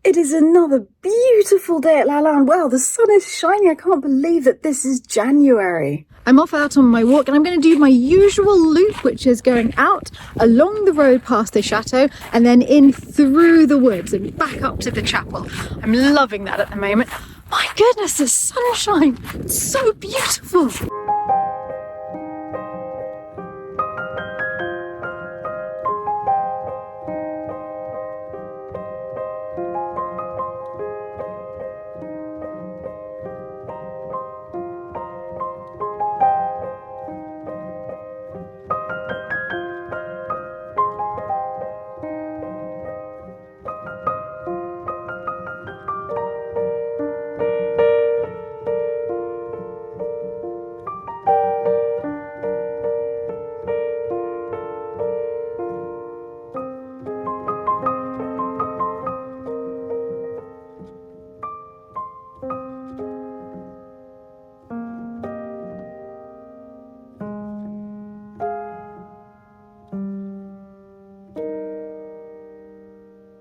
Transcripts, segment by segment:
It is another beautiful day at Lalande. Wow, the sun is shining. I can't believe that this is January. I'm off out on my walk and I'm going to do my usual loop, which is going out along the road past the chateau and then in through the woods and back up to the chapel. I'm loving that at the moment. My goodness, the sunshine. It's so beautiful.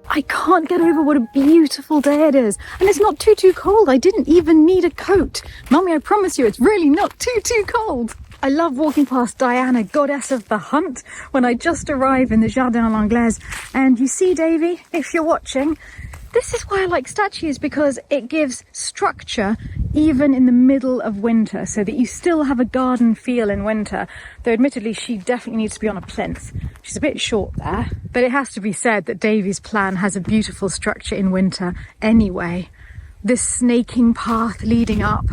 I can't get over what a beautiful day it is. And it's not too cold. I didn't even need a coat. Mummy, I promise you, it's really not too cold. I love walking past Diana, goddess of the hunt, when I just arrive in the Jardin à l'Anglaise. And you see, Davy, if you're watching, this is why I like statues, because it gives structure even in the middle of winter, so that you still have a garden feel in winter. Though admittedly, she definitely needs to be on a plinth. She's a bit short there, but it has to be said that Davy's plan has a beautiful structure in winter anyway. This snaking path leading up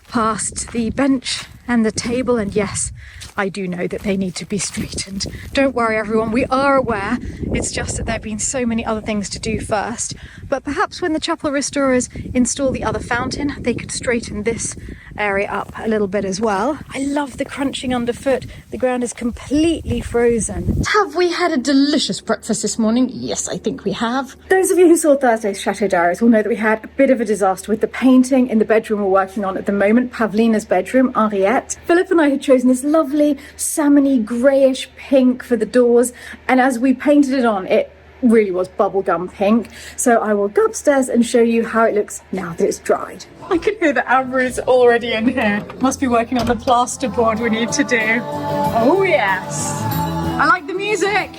past the bench and the table, and yes, I do know that they need to be straightened. Don't worry everyone, we are aware. It's just that there have been so many other things to do first. But perhaps when the chapel restorers install the other fountain, they could straighten this area up a little bit as well. I love the crunching underfoot. The ground is completely frozen. Have we had a delicious breakfast this morning? Yes, I think we have. Those of you who saw Thursday's Chateau Diaries will know that we had a bit of a disaster with the painting in the bedroom we're working on at the moment, Pavlina's bedroom, Henriette. Philip and I had chosen this lovely salmony greyish pink for the doors, and as we painted it on, it really was bubblegum pink. So I will go upstairs and show you how it looks now that it's dried. I can hear that Amaury's already in here. Must be working on the plasterboard we need to do. Oh yes, I like the music.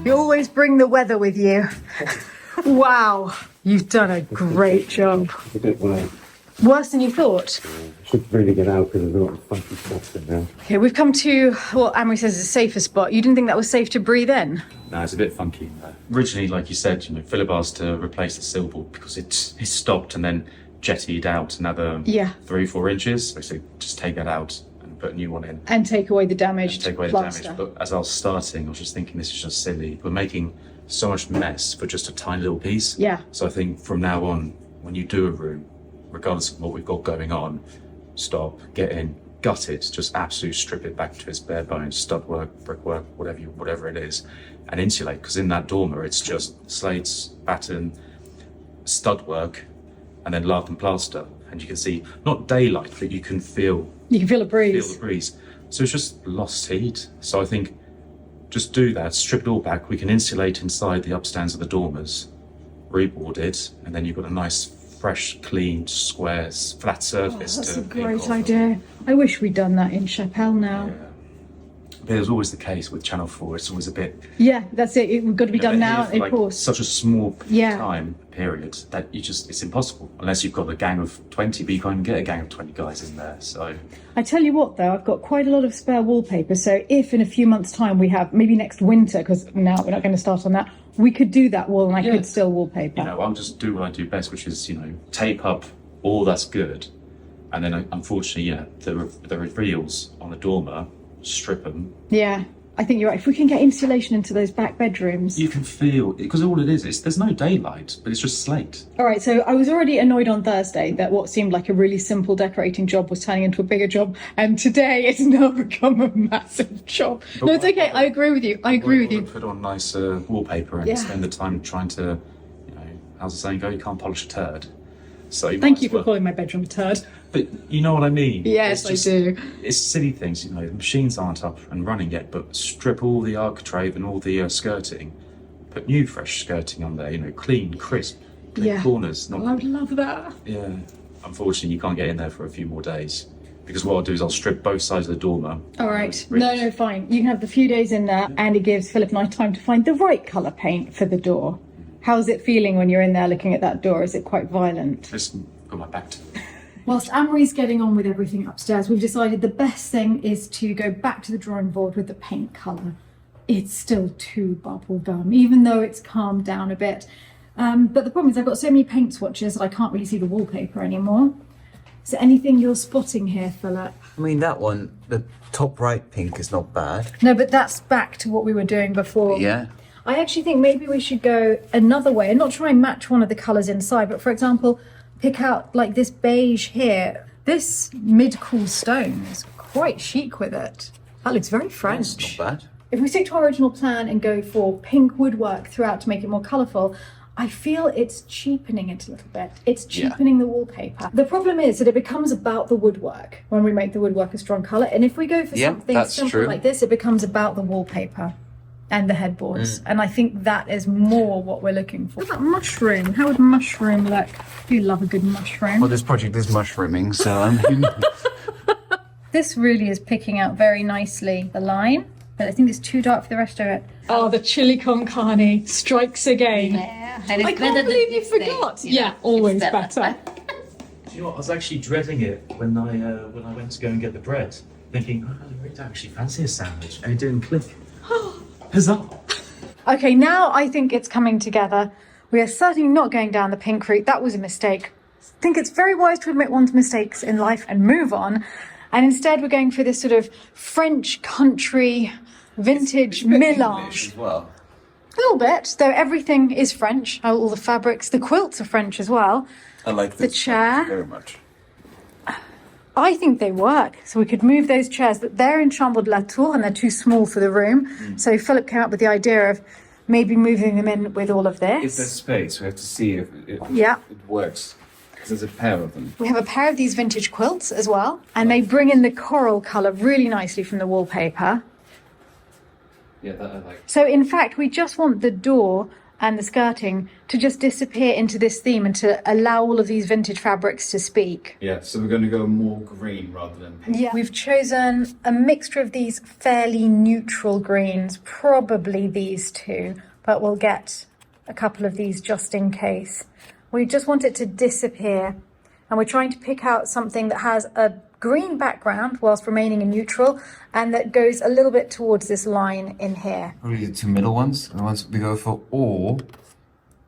You always bring the weather with you. Wow, you've done a great job. A bit wet. Worse than you thought? Should really get out because there's a lot of funky stuff in there. Okay, we've come to what Amaury says is a safer spot. You didn't think that was safe to breathe in? No, it's a bit funky in there. Originally, like you said, Philip asked to replace the siltboard because it stopped and then jettied out another 3-4 inches. So I said, just take that out and put a new one in. And take away the damaged plaster. But as I was starting, I was just thinking this is just silly. We're making so much mess for just a tiny little piece. Yeah. So I think from now on, when you do a room, regardless of what we've got going on, stop, get in, gut it, just absolutely strip it back to its bare bones, stud work, brickwork, whatever it is, and insulate. Because in that dormer, it's just slates, batten, stud work, and then lath and plaster. And you can see not daylight, but you can feel a breeze. Feel the breeze. So it's just lost heat. So I think just do that, strip it all back. We can insulate inside the upstands of the dormers, reboard it, and then you've got a nice fresh, clean, square, flat surface. That's a great idea. I wish we'd done that in Chapelle now. Yeah. But it was always the case with Channel 4. It's always a bit... Yeah, that's it. We've got to be done now, of course. Such a small time period that it's impossible. Unless you've got a gang of 20, but you can't even get a gang of 20 guys in there, so... I tell you what, though, I've got quite a lot of spare wallpaper, so if in a few months' time we have, maybe next winter, because now we're not going to start on that, we could do that wall and I could still wallpaper. I'll just do what I do best, which is, tape up all that's good. And then, unfortunately, the reveals on the dormer, strip them. Yeah, I think you're right. If we can get insulation into those back bedrooms. You can feel, because all it is there's no daylight, but it's just slate. All right, so I was already annoyed on Thursday that what seemed like a really simple decorating job was turning into a bigger job. And today it's now become a massive job. But no, it's okay. I agree with you. I agree with you. Put on nice wallpaper and spend the time trying to, how's the saying go? You can't polish a turd. So thank you for calling my bedroom a turd. But you know what I mean? Yes, I do. It's silly things, the machines aren't up and running yet, but strip all the architrave and all the skirting, put new fresh skirting on there, clean, crisp, clean Yeah. corners. Not, I would love that. yeah. Unfortunately, you can't get in there for a few more days because what I'll do is I'll strip both sides of the dormer. All right. No, fine. You can have the few days in there, and it gives Philip and I time to find the right colour paint for the door. How's it feeling when you're in there looking at that door? Is it quite violent? Just got my back to it. Whilst Amaury's getting on with everything upstairs, we've decided the best thing is to go back to the drawing board with the paint colour. It's still too bubblegum, even though it's calmed down a bit. But the problem is I've got so many paint swatches that I can't really see the wallpaper anymore. Is there anything you're spotting here, Philip? I mean, that one, the top right pink is not bad. No, but that's back to what we were doing before. Yeah. I actually think maybe we should go another way and not try and match one of the colours inside, but for example, pick out like this beige here. This mid-cool stone is quite chic with it. That looks very French. That's not bad. If we stick to our original plan and go for pink woodwork throughout to make it more colourful, I feel it's cheapening it a little bit. It's cheapening the wallpaper. The problem is that it becomes about the woodwork when we make the woodwork a strong colour. And if we go for something simple like this, it becomes about the wallpaper and the headboards. And I think that is more what we're looking for. What about mushroom? How would mushroom look? You love a good mushroom. Well, this project is mushrooming, so I mean... This really is picking out very nicely the line, but I think it's too dark for the rest of it. Oh, the chili con carne strikes again. Yeah, and it's I can't believe you forgot. Yeah, always better. Do you know what? I was actually dreading it when I went to go and get the bread, thinking, oh, I really don't actually fancy a sandwich, and it didn't click. Huzzah! Okay, now I think it's coming together. We are certainly not going down the pink route. That was a mistake. I think it's very wise to admit one's mistakes in life and move on. And instead we're going for this sort of French country vintage melange. as well. A little bit, though everything is French. All the fabrics, the quilts are French as well. I like The this chair. very much. I think they work. So we could move those chairs, but they're in Chateau de Lalande and they're too small for the room. So Philip came up with the idea of maybe moving them in with all of If there's this. space, we have to see if it works. Because there's a pair of them. We have a pair of these vintage quilts as well, and they bring in the coral colour really nicely from the wallpaper. Yeah, that I like. So in fact, we just want the door and the skirting to just disappear into this theme and to allow all of these vintage fabrics to speak. Yeah, so we're going to go more green rather than pink. Yeah, we've chosen a mixture of these fairly neutral greens, probably these two, but we'll get a couple of these just in case. We just want it to disappear, and we're trying to pick out something that has a green background whilst remaining in neutral, and that goes a little bit towards this line in here. Probably the two middle ones, the ones we go for, or...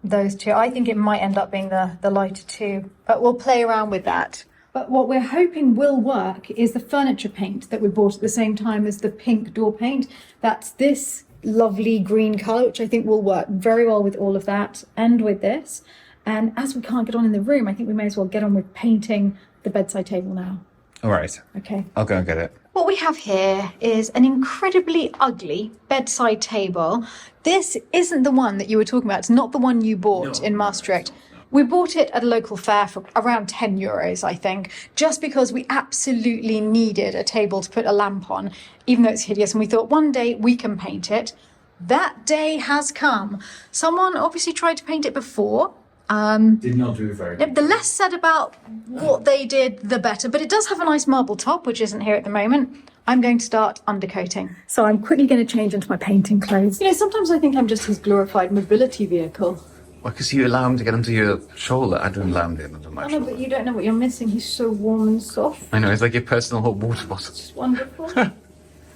Those two. I think it might end up being the lighter two, but we'll play around with that. But what we're hoping will work is the furniture paint that we bought at the same time as the pink door paint. That's this lovely green colour, which I think will work very well with all of that and with this. And as we can't get on in the room, I think we may as well get on with painting the bedside table now. All right, Okay. I'll go and get it. What we have here is an incredibly ugly bedside table. This isn't the one that you were talking about. It's not the one you bought in Maastricht. We bought it at a local fair for around 10 euros, I think, just because we absolutely needed a table to put a lamp on, even though it's hideous. And we thought one day we can paint it. That day has come. Someone obviously tried to paint it before. Did not do very good. The less said about what they did, the better. But it does have a nice marble top, which isn't here at the moment. I'm going to start undercoating. So I'm quickly going to change into my painting clothes. You know, sometimes I think I'm just his glorified mobility vehicle. Well, because you allow him to get onto your shoulder. I don't allow him to get onto my I know, shoulder. but you don't know what you're missing. He's so warm and soft. I know, it's like your personal hot water bottle. It's wonderful. Okay,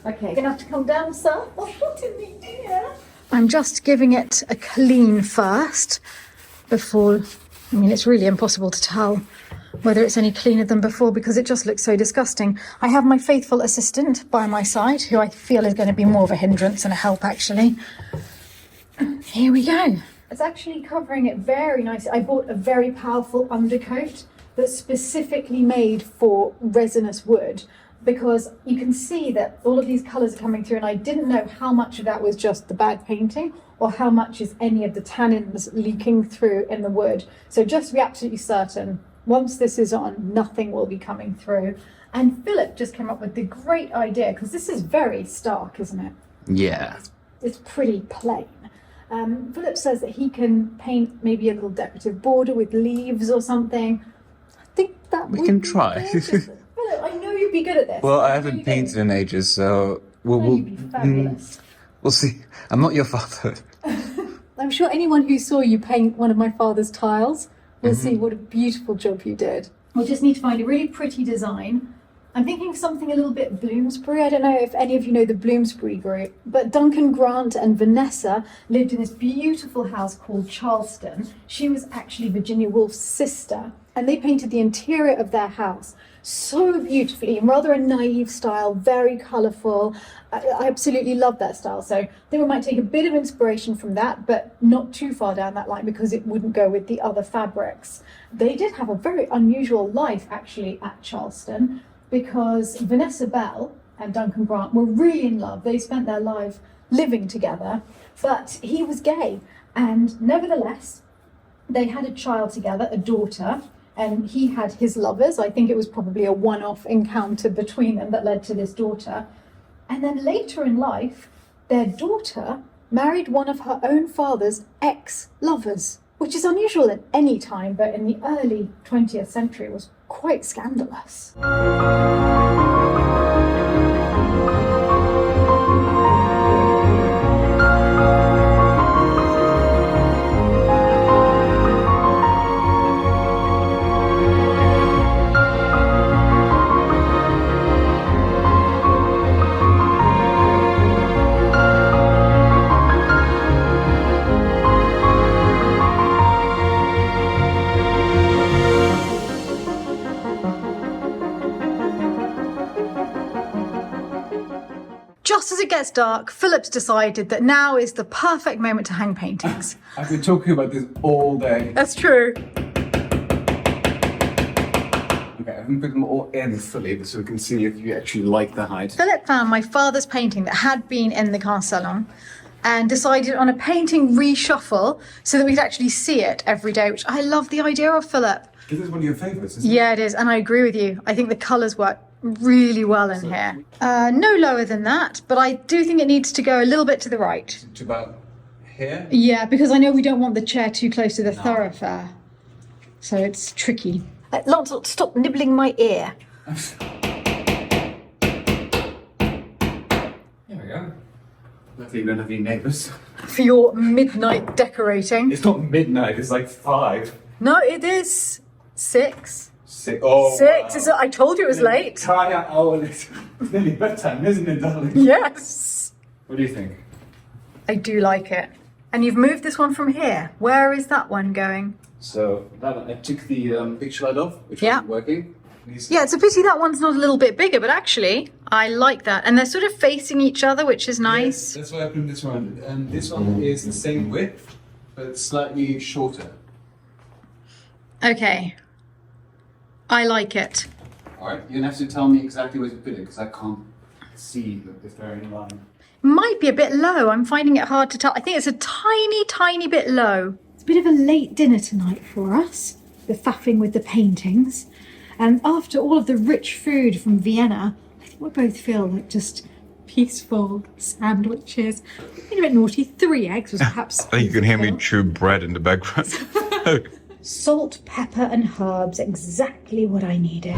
you're going to have to come down, sir. Oh, what in me, dear? I'm just giving it a clean first before... I mean, it's really impossible to tell whether it's any cleaner than before because it just looks so disgusting. I have my faithful assistant by my side, who I feel is going to be more of a hindrance than a help, actually. Here we go. It's actually covering it very nicely. I bought a very powerful undercoat that's specifically made for resinous wood because you can see that all of these colours are coming through, and I didn't know how much of that was just the bad painting or how much is any of the tannins leaking through in the wood. So just to be absolutely certain, once this is on, nothing will be coming through. And Philip just came up with the great idea, because this is very stark, isn't it? Yeah. It's pretty plain. Philip says that he can paint maybe a little decorative border with leaves or something. I think that We would can be try. gorgeous. Philip, I know you'd be good at this. Well, I really haven't do. painted in ages, so I know you'd be fabulous. we'll see. I'm not your father. I'm sure anyone who saw you paint one of my father's tiles will see what a beautiful job you did. We'll just need to find a really pretty design. I'm thinking of something a little bit Bloomsbury. I don't know if any of you know the Bloomsbury group, but Duncan Grant and Vanessa lived in this beautiful house called Charleston. She was actually Virginia Woolf's sister, and they painted the interior of their house so beautifully in rather a naive style, very colourful. I absolutely love that style. So I think we might take a bit of inspiration from that, but not too far down that line because it wouldn't go with the other fabrics. They did have a very unusual life actually at Charleston, because Vanessa Bell and Duncan Grant were really in love. They spent their life living together, but he was gay. And nevertheless, they had a child together, a daughter, and he had his lovers. I think it was probably a one-off encounter between them that led to this daughter. And then later in life, their daughter married one of her own father's ex-lovers, which is unusual at any time, but in the early 20th century it was quite scandalous. Just as it gets dark, Philip's decided that now is the perfect moment to hang paintings. I've been talking about this all day. That's true. Okay, I haven't put them all in fully so we can see if you actually like the height. Philip found my father's painting that had been in the Grand Salon and decided on a painting reshuffle so that we could actually see it every day, which I love the idea of, Philip. This is one of your favourites, isn't Yeah, it is, and I agree with you. I think the colours work really well in here. No lower than that, but I do think it needs to go a little bit to the right. it? To about here? Yeah, because I know we don't want the chair too close to the thoroughfare. So it's tricky. Lancelot, stop nibbling my ear. There we go. Luckily you don't have any neighbours. For your midnight decorating. It's not midnight, it's like 5. No, it is 6. 6. Oh, 6. wow. I told you it was late. Entire hour later. It's nearly bedtime, isn't it, darling? Yes. What do you think? I do like it. And you've moved this one from here. Where is that one going? So that one, I took the picture light off, which Yeah. wasn't working. Yeah, it's a pity that one's not a little bit bigger, but actually, I like that. And they're sort of facing each other, which is nice. Yes, that's why I put this one. And this one is the same width, but slightly shorter. Okay. I like it. Alright, you're gonna have to tell me exactly where to put it, because I can't see if they're in line. Might be a bit low. I'm finding it hard to tell. I think it's a tiny, tiny bit low. It's a bit of a late dinner tonight for us. The faffing with the paintings. And after all of the rich food from Vienna, I think we both feel like just peaceful sandwiches. Been a bit naughty. 3 eggs was perhaps. I think you can hear me overkill. chew bread in the background. Salt, pepper and herbs, exactly what I needed.